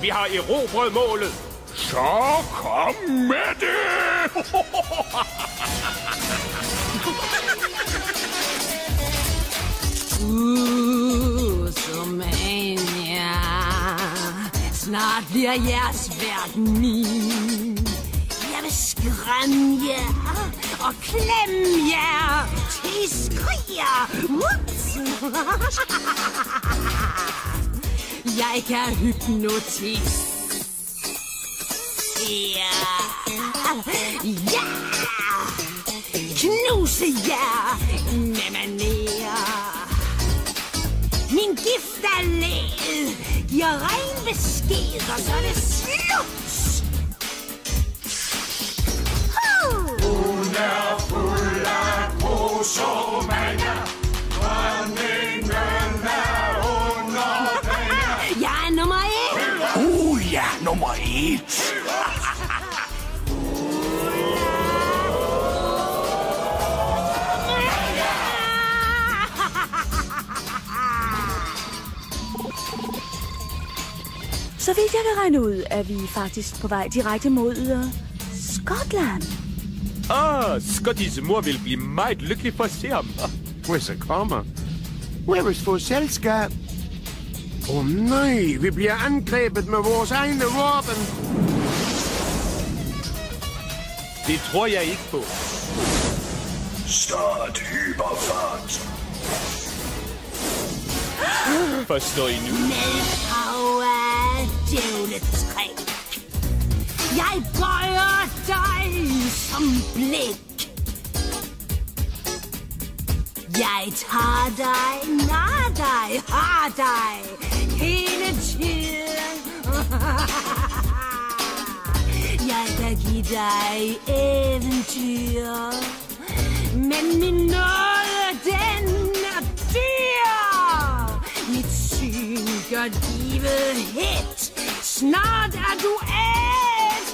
Vi har erobret målet. Så kom med det! Somania. Snart bliver jeres verden min. Jeg vil skræmme jer og klemme jer til I skriger. Jeg kan hypnotisere. Ja! Knuse jer med manerer. Min gift er læget, giver ren besked, og så er det slut. Hun er fuld af grusomania. Dronningen er under penge. Jeg er nummer 1. Ja, nummer 1. Så vidt jeg kan regne ud, er vi faktisk på vej direkte mod Skotland. Scotties mor vil blive meget lykkelig for at se ham. Hvis jeg kommer. Jeg vil få selskab. Nej, vi bliver angrebet med vores egne våben. Det tror jeg ikke på. Start hyperfart. Forstår I nu? Med power djævletræ. Jeg bøjer dig som blik. Jeg tager dig, nar dig, har dig hele tiden. Jeg kan give dig eventyr, men min nåde, den er dyr. Mit syn gør livet hit. Snart er du et.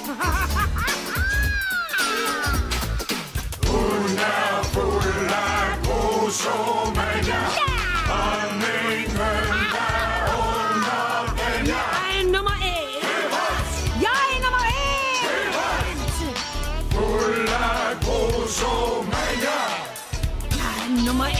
Hun er fuld af grusomania. Dronningen er under penge. Jeg er nummer 1. Jeg er nummer 1. Fuld af grusomania. Jeg er nummer 1.